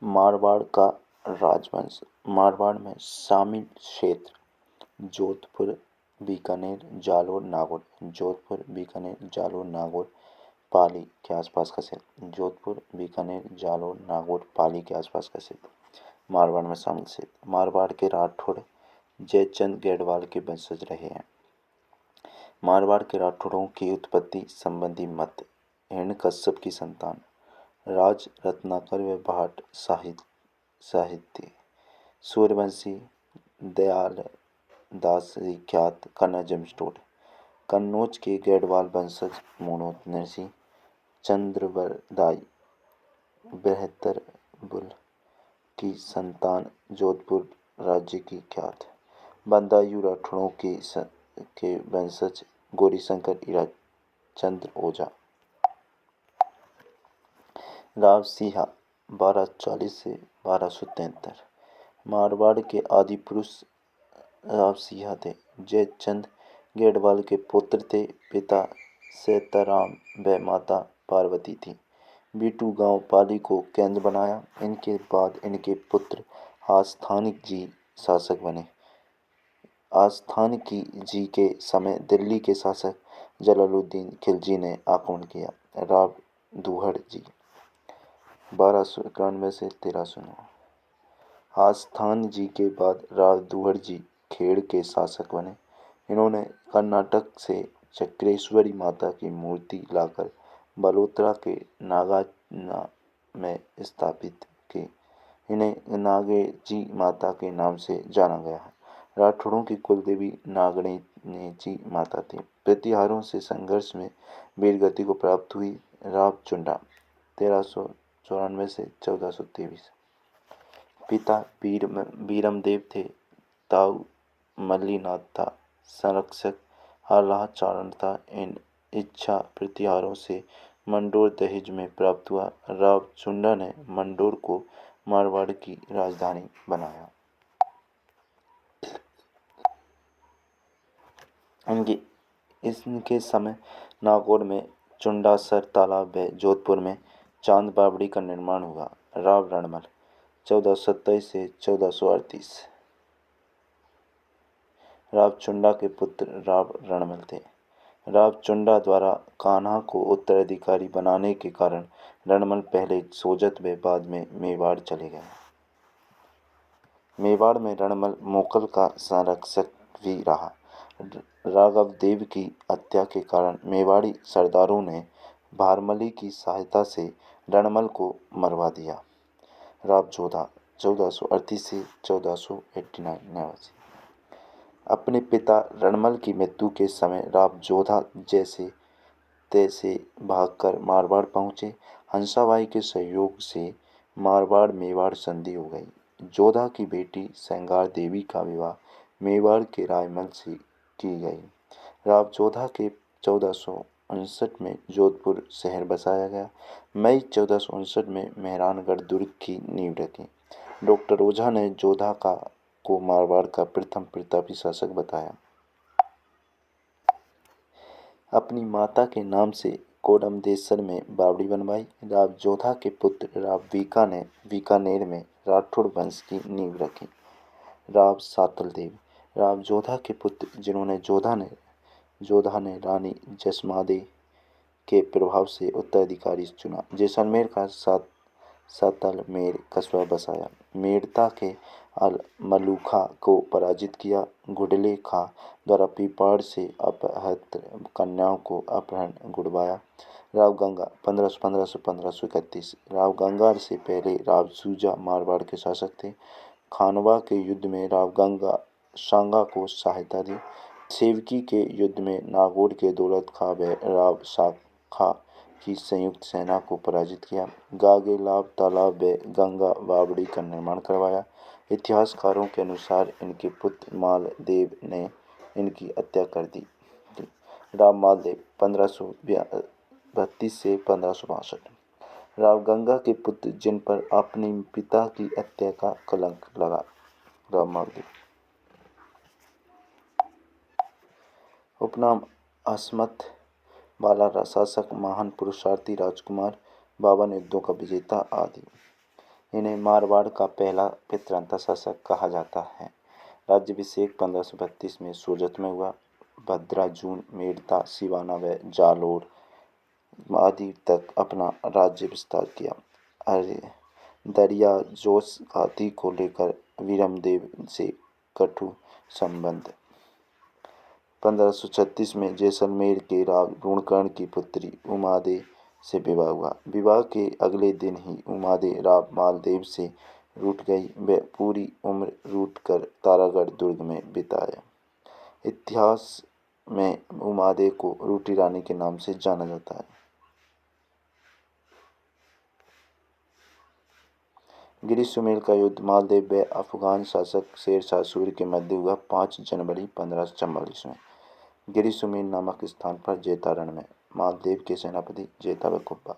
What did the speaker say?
मारवाड़ का राजवंश। मारवाड़ में शामिल क्षेत्र जोधपुर, बीकानेर, जालोर, नागौर। जोधपुर, बीकानेर, जालोर, नागौर, पाली के आसपास का क्षेत्र। जोधपुर, बीकानेर, जालोर, नागौर, पाली के आसपास का क्षेत्र मारवाड़ में शामिल क्षेत्र। मारवाड़ के राठौड़ जयचंद गढ़वाल के वंशज रहे हैं। मारवाड़ के राठौड़ों की उत्पत्ति संबंधी मत। हिरण्यकश्यप की संतान। राज रत्नाकर व भाट साहित्य। सूर्यवंशी, दयाल दास ख्यात कन्नड़ जमस्टोड। कन्नौज के गढ़वाल वंशज मोनोनसी चंद्रवरदाई बृहत्तर की संतान जोधपुर राज्य की ख्यात। बंदायू राठौड़ों के वंशज गौरीशंकर ईराचंद्र ओझा। राव सिंहा 1240 से 1273। मारवाड़ के आदि पुरुष राव सिंहा थे। जयचंद गढ़वाल के पुत्र थे। पिता सीताराम व माता पार्वती थी। बीटू गांव पाली को केंद्र बनाया। इनके बाद इनके पुत्र आस्थानिक जी शासक बने। आस्थानिक जी के समय दिल्ली के शासक जलालुद्दीन खिलजी ने आक्रमण किया। राव दुहड़ जी 1291 से 1309। आस्थान जी के बाद राव दुहड़ जी खेड़ के शासक बने। इन्होंने कर्नाटक से चक्रेश्वरी माता की मूर्ति लाकर बलोत्रा के नागाना में स्थापित की। इन्हें नागेची माता के नाम से जाना गया है। राठौड़ों की कुलदेवी नागेची माता थी। प्रतिहारों से संघर्ष में वीरगति को प्राप्त हुई। राव चुंडा 1394 से 1423। पिता बीरमदेव थे। ताऊ मल्लीनाथ था। संरक्षक हरलाचारण था। इन इच्छा प्रतिहारों से मंडोर दहेज में प्राप्त हुआ। राव चुंडा ने मंडोर को मारवाड़ की राजधानी बनाया। इनके समय नागौर में चुंडासर तालाब व जोधपुर में चांद बावड़ी का निर्माण हुआ। राव रणमल 1427 से 1438। राव चुंडा के पुत्र राव रणमल थे। राव चुंडा द्वारा कान्हा को उत्तराधिकारी बनाने के कारण रणमल पहले सोजत व बाद में मेवाड़ चले गए। मेवाड़ में रणमल मोकल का संरक्षक भी रहा। राघवदेव की हत्या के कारण मेवाड़ी सरदारों ने भारमली की सहायता से रणमल को मरवा दिया। राव जोधा 1438 से 1489। अपने पिता रणमल की मृत्यु के समय राव जोधा जैसे तैसे भागकर मारवाड़ पहुंचे। हंसाबाई के सहयोग से मारवाड़ मेवाड़ संधि हो गई। जोधा की बेटी सेंगार देवी का विवाह मेवाड़ के रायमल से की गई। राव जोधा के 1459 में जोधपुर शहर बसाया गया। मई 1459 में मेहरानगढ़ दुर्ग की नींव रखी। डॉक्टर ओझा ने जोधा को मारवाड़ का प्रथम प्रतापी शासक बताया। अपनी माता के नाम से कोडमदेसर में बावड़ी बनवाई। राव जोधा के पुत्र राव बीकानेर में राठौड़ वंश की नींव रखी। राव सातलदेव राव जोधा के पुत्र जिन्होंने जोधा ने रानी जसमादे के प्रभाव से उत्तराधिकारी चुना। जैसलमेर का सातलमेर कस्बा बसाया। मेड़ता के अल मलूखा को पराजित किया। गुडले खां द्वारा पीपाड़ से अपहृत कन्याओं को अपहरण गुड़वाया। राव गंगा 1515 से 1531। राव गंगा से पहले राव सूजा मारवाड़ के शासक थे। खानवा के युद्ध में राव गंगा सांगा को सहायता दी। सेवकी के युद्ध में नागौर के दौलत खां व राव शाखा की संयुक्त सेना को पराजित किया। गागेलाब तालाब व गंगा बावड़ी का निर्माण करवाया। इतिहासकारों के अनुसार इनके पुत्र मालदेव ने इनकी हत्या कर दी थी। राव मालदेव 1532 से 1562। राव गंगा के पुत्र जिन पर अपने पिता की हत्या का कलंक लगा। राव मालदेव। उपनाम अस्मत वाला शासक, महान पुरुषार्थी राजकुमार, 52 युद्धों का विजेता आदि। इन्हें मारवाड़ का पहला पितृंता शासक कहा जाता है। राज्याभिषेक 1532 में सूरत में हुआ। भद्रा, जून, मेड़ता, सिवाना व जालोर आदि तक अपना राज्य विस्तार किया। अरे दरिया जोश आदि को लेकर वीरमदेव से कटु संबंध। 1536 में जैसलमेर के राव रूणकर्ण की पुत्री उमादे से विवाह हुआ। विवाह के अगले दिन ही उमादे राव मालदेव से रूठ गई। वह पूरी उम्र रूठ कर तारागढ़ दुर्ग में बिताया। इतिहास में उमादे को रूठी रानी के नाम से जाना जाता है। गिरी सुमेल का युद्ध मालदेव व अफगान शासक शेर शाह सूरी के मध्य हुआ 5 जनवरी 1544 में। गिरी सुमेल नामक स्थान पर जेता रण में मालदेव के सेनापति जेता व कुब्बा